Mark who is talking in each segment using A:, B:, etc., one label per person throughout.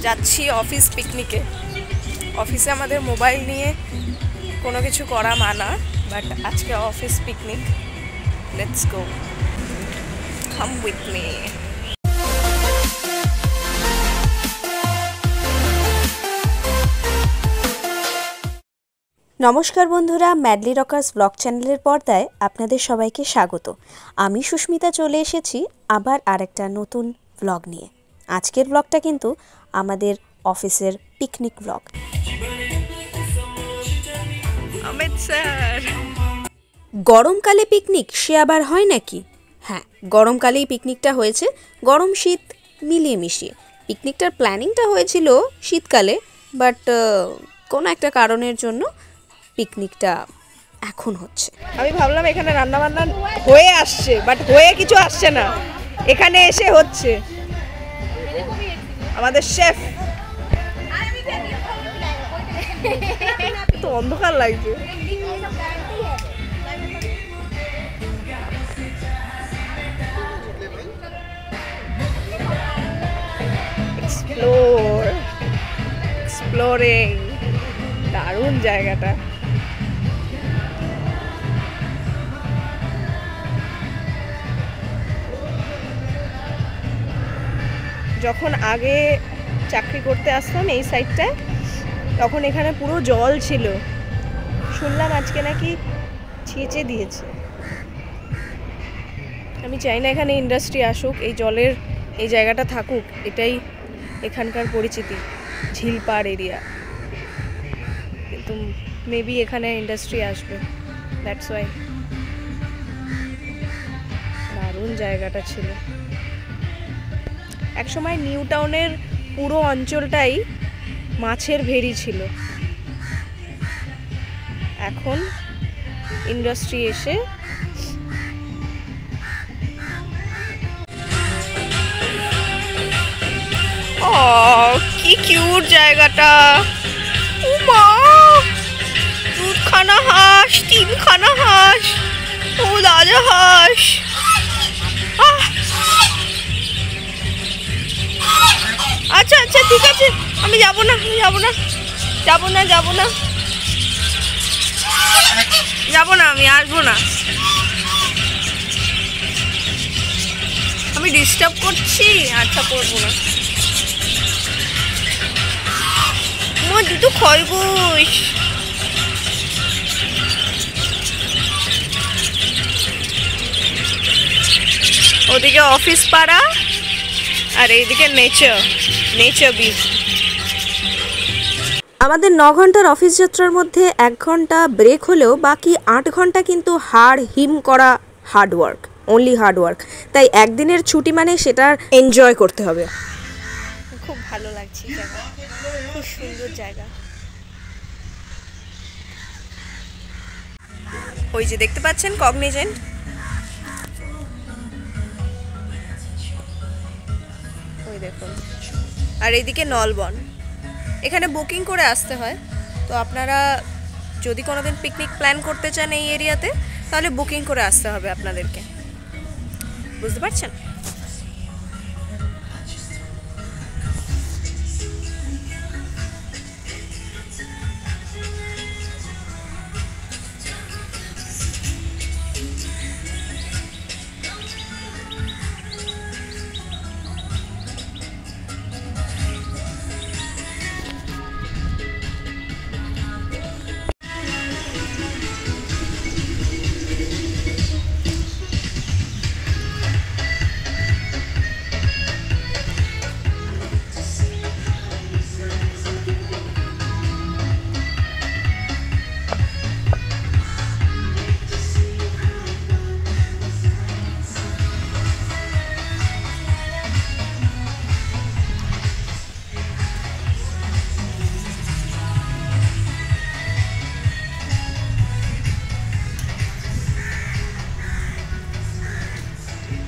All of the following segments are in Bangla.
A: যাচ্ছি অফিস পিকনিকে। অফিসে আমাদের মোবাইল নিয়ে কোনো কিছু করা মানা, বাট আজকে office picnic. Let's go, come with me.
B: নমস্কার বন্ধুরা, ম্যাডলি রকার্স ব্লগ চ্যানেলের পর্দায় আপনাদের সবাইকে স্বাগত। আমি সুস্মিতা চলে এসেছি আবার আরেকটা নতুন ব্লগ নিয়ে। আজকের ব্লগটা কিন্তু আমাদের অফিসের পিকনিক ব্লগ। গরমকালে পিকনিক সে আবার হয় নাকি? হ্যাঁ, গরমকালেই পিকনিকটা হয়েছে, গরম শীত মিলিয়ে মিশিয়ে। পিকনিকটার প্ল্যানিংটা হয়েছিল শীতকালে, বাট কোনো একটা কারণের জন্য পিকনিকটা এখন হচ্ছে।
A: আমি ভাবলাম এখানে রান্না বান্না হয়ে আসছে, বাট হয়ে কিছু আসছে না, এখানে এসে হচ্ছে। আমাদের শেফ তো অন্ধকার লাগছে। এক্সপ্লোরিং, দারুণ জায়গাটা। যখন আগে চাকরি করতে আসতাম এই সাইডটায়, তখন এখানে পুরো জল ছিল। শুনলাম আজকে নাকি ছেঁচে দিয়েছে। আমি চাই না এখানে ইন্ডাস্ট্রি আসুক, এই জলের এই জায়গাটা থাকুক, এটাই এখানকার পরিচিতি, ঝিলপাড় এরিয়া। কিন্তু মেবি এখানে ইন্ডাস্ট্রি আসবে, দ্যাটস ওয়াই। দারুণ জায়গাটা ছিল। একসময় নিউ টাউনের পুরো অঞ্চলটাই মাছের ভেরি ছিল। এখন ইন্ডাস্ট্রি এসে কি কিউট জায়গাটা। ও মা, দুধখানা হাঁস, তিনখানা হাঁস, ও রাজা হাঁস। আচ্ছা আচ্ছা, ঠিক আছে, আমি যাবো না, যাবো না, যাবো না, যাবো না, যাবো না, আমি আসবো না। আমি ডিস্টার্ব করছি? আচ্ছা, করবো না। আমার দুটো খরগোশ। ওদিকে অফিস পাড়া আর এইদিকে নেচার বিচ।
B: আমাদের 9 ঘন্টার অফিস যাত্রার মধ্যে 1 ঘন্টা ব্রেক হলেও বাকি 8 ঘন্টা কিন্তু হাড় হিম করা হার্ডওয়ার্ক, অনলি হার্ডওয়ার্ক। তাই একদিনের ছুটি মানে সেটার এনজয় করতে হবে।
A: খুব ভালো লাগছে জায়গা, খুব সুন্দর জায়গা। ওই যে দেখতে পাচ্ছেন কগনিজেন্ট, ওই দেখুন। আর এইদিকে নলবন। এখানে বুকিং করে আসতে হয়, তো আপনারা যদি কোনোদিন পিকনিক প্ল্যান করতে চান এই এরিয়াতে, তাহলে বুকিং করে আসতে হবে আপনাদেরকে, বুঝতে পারছেন?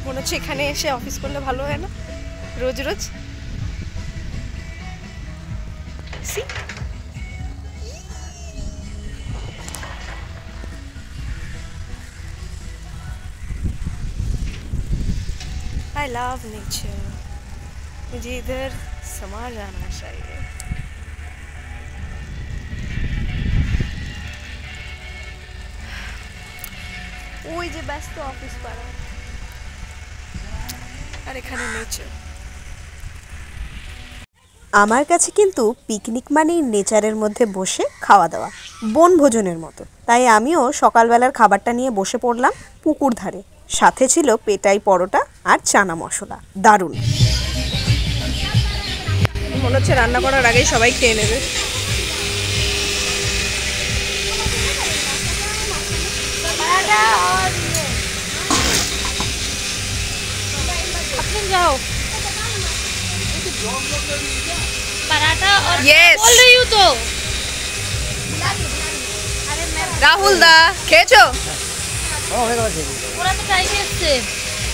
A: মনে হচ্ছে এখানে এসে অফিস করলে ভালো হয় না রোজ রোজ। I love nature। मुझे इधर समा जाना चाहिए। ওই যে ব্যস্ত অফিস পাড়া, আর এখানে নেচার।
B: আমার কাছে কিন্তু পিকনিক মানেই নেচারের মধ্যে বসে খাওয়া দাওয়া, বনভোজনের মতো। তাই আমিও সকালবেলার খাবারটা নিয়ে বসে পড়লাম পুকুর ধারে। সাথে ছিল পেটাই পরোটা আর চানা মশলা, দারুণ।
A: মনে হচ্ছে রান্না করার আগেই সবাই খেয়ে নেবে।
C: जाओ पराठा और
A: Yes.
C: बोल रही हूँ तो
A: রাহুল দা খেয়েছো?
C: ওরা তো খাইয়ে এসছে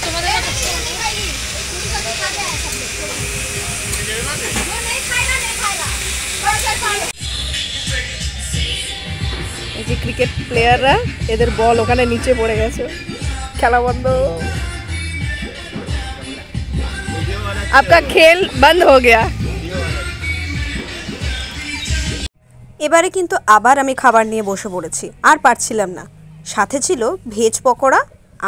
C: তোমাদের
A: এই যে ক্রিকেট প্লেয়াররা, এদের বল ওখানে নিচে পড়ে গেছে, খেলা বন্ধ। आपका खेल बंद हो गया।
B: এবারে কিন্তু আবার আমি খাবার নিয়ে বসে পড়েছি, আর পারছিলাম না। সাথে ছিল ভেজ পকোড়া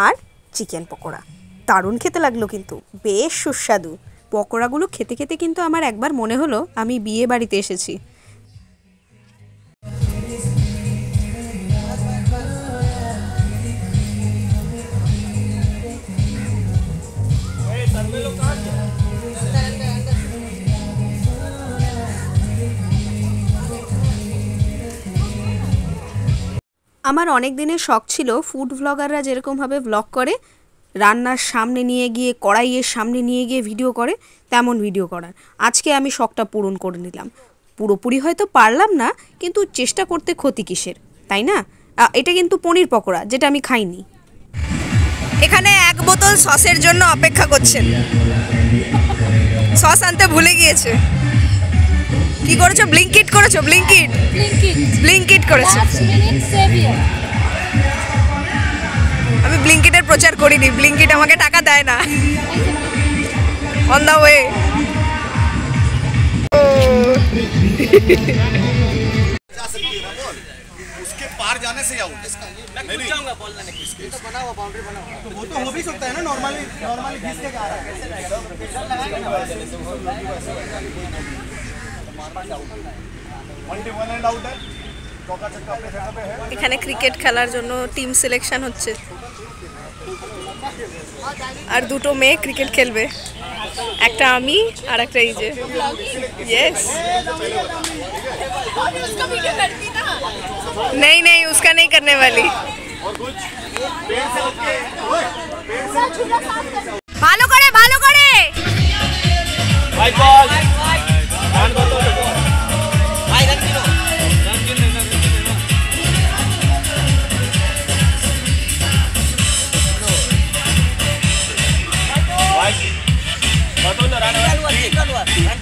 B: আর চিকেন পকোড়া, দারুণ খেতে লাগলো, কিন্তু বেশ সুস্বাদু। পকোড়াগুলো খেতে খেতে কিন্তু আমার একবার মনে হলো আমি বিয়ে বাড়িতে এসেছি। আমার অনেক দিনের শখ ছিল ফুড ভ্লগাররা যেরকমভাবে ভ্লগ করে, রান্নার সামনে নিয়ে গিয়ে, কড়াইয়ের সামনে নিয়ে গিয়ে ভিডিও করে, তেমন ভিডিও করার। আজকে আমি শখটা পূরণ করে নিলাম। পুরোপুরি হয়তো পারলাম না, কিন্তু চেষ্টা করতে ক্ষতি কিসের, তাই না? এটা কিন্তু পনির পকোড়া, যেটা আমি খাইনি।
A: এখানে এক বোতল সসের জন্য অপেক্ষা করছেন, সস আনতে ভুলে গিয়েছে। কি করেছো? ব্লিঙ্কিট করেছো? ব্লিঙ্কিট ব্লিঙ্কিট করেছো? আমি ব্লিঙ্কিটের প্রচার করিনি, ব্লিঙ্কিট আমাকে টাকা দেয় না। On the way.
D: उसके पार जाने से आउट। मैं खुद जाऊंगा बॉल लाने के लिए। तो बना हुआ बाउंड्री बना हुआ, तो वो तो हो भी सकता है ना। नॉर्मली घिस के आ रहा है, कैसे रहेगा? प्रेशर लगाएंगे ना वैसे। 1 एंड आउट है, चौका छक्का अपने जगह पे है।
A: এখানে ক্রিকেট খেলার জন্য টিম সিলেকশন হচ্ছে, আর দুটো মেয়ে ক্রিকেট খেলবে, একটা আমি আর একটা এই যে। यस नहीं नहीं, उसका नहीं करने वाली। ভালো করে ভালো করে।
D: वाइड बॉल ध्यान दो तो भाई रन गिनो वाइड बटन रन रन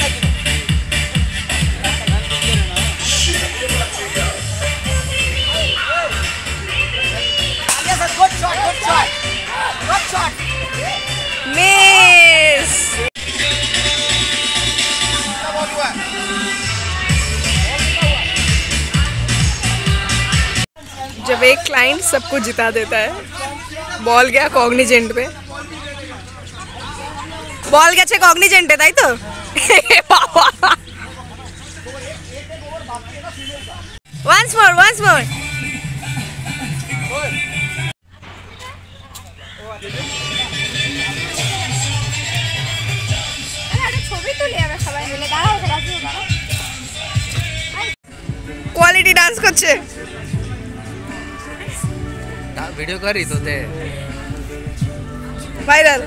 D: का गिनो।
A: मिस। जब एक क्लाइंट सबको जिता देता है, বল গয়া কগনিজেন্ট पे, বল গেছে কগনিজেন্টে, তাই তো? Once more once more. Quality dance করছে।
E: वीडियो कर रही तो थे।
A: ভাইরাল।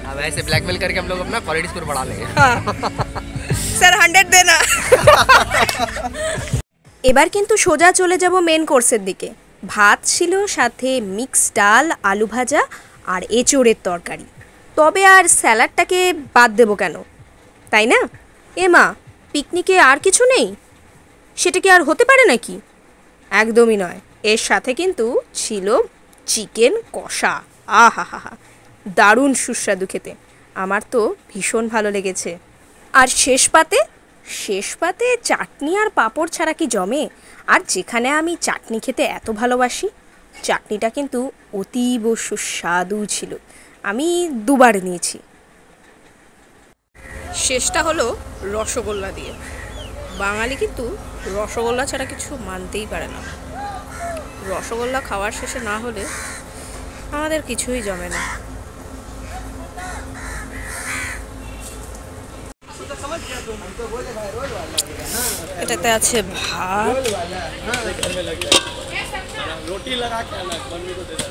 E: अब ऐसे ब्लैकमेल करके हम लोग अपना क्वालिटी स्कोर बढ़ा लेंगे।
A: हाँ স্যার 100 দেনা।
B: এবার কিন্তু সোজা চলে যাব মেন কোর্সের দিকে। ভাত ছিল, সাথে মিক্স ডাল, আলু ভাজা আর এঁচোড়ের তরকারি। তবে আর স্যালাডটাকে বাদ দেবো কেন, তাই না? মা, পিকনিকে আর কিছু নেই? সেটা কি আর হতে পারে নাকি? একদমই নয়। এর সাথে কিন্তু ছিল চিকেন কষা। আহা হা হা, দারুণ সুস্বাদু খেতে। আমার তো ভীষণ ভালো লেগেছে। আর শেষ পাতে চাটনি আর পাঁপড় ছাড়া কি জমে? আর যেখানে আমি চাটনি খেতে এত ভালোবাসি, চাটনিটা কিন্তু অতীব সুস্বাদু ছিল। আমি দুবার নিয়েছি। শেষটা হলো রসগোল্লা দিয়ে। বাঙালি কিন্তু রসগোল্লা ছাড়া কিছু মানতেই পারে না। রসগোল্লা খাওয়ার শেষে না হলে আমাদের কিছুই জমে না। এটাতে আছে ভাত,
D: रोटी लगा के अलग मम्मी को दे दे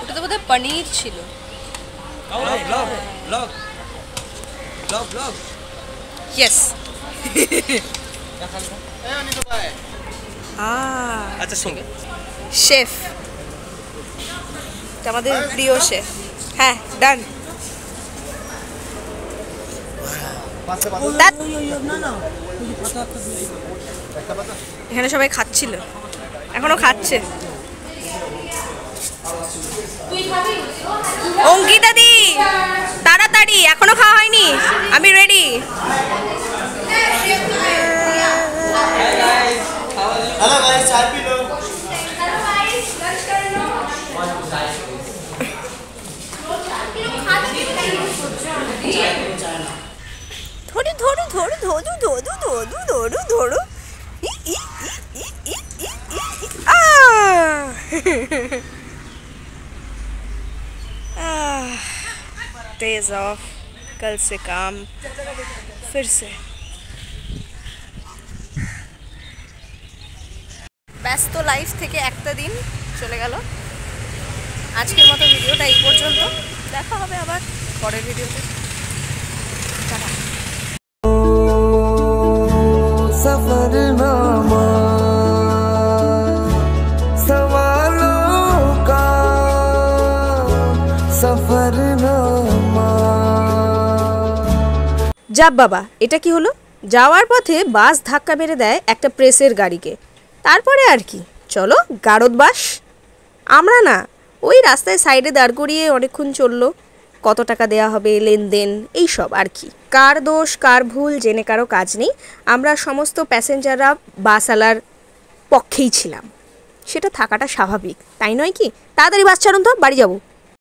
B: ওটাতে বোধহয় পনির ছিল। ইয়েস।
D: अच्छा सुन
B: শেফ, আমাদের প্রিয় শেফ। হ্যাঁ, ডান। এখানে সবাই খাচ্ছিল, এখনো খাচ্ছে। অঙ্কিতা দি তাড়াতাড়ি, এখনো খাওয়া হয়নি, আমি রেডি।
D: हेलो गाइस चाय पी लो
B: ধরু ধরু ধরু ধরু ধরু ধরু ধরু ধরু डेज ऑफ, कल से काम फिर से। ব্যস্ত লাইফ থেকে একটা দিন চলে গেল। আজকের মতো ভিডিওটা এই পর্যন্ত, দেখা হবে আবার পরের ভিডিওতে। টাটা।
F: सफरनामा सवालों का सफरनामा।
B: যাব বাবা, এটা কি হলো? যাওয়ার পথে বাস ধাক্কা মেরে দেয় একটা প্রেসের গাড়িকে। তারপরে আর কি, চলো গারদ বাস। আমরা না, ওই রাস্তায় সাইডে দাঁড় করিয়ে অনেকক্ষণ চললো। কত টাকা দেয়া হবে, লেনদেন, এই সব আর কি। কার দোষ কার ভুল জেনে কারো কাজ নেই। আমরা সমস্ত প্যাসেঞ্জাররা বাসওয়ালার পক্ষেই ছিলাম, সেটা থাকাটা স্বাভাবিক, তাই নয় কি? তাড়াতাড়ি বাস ছাড়ুন তো, বাড়ি যাবো।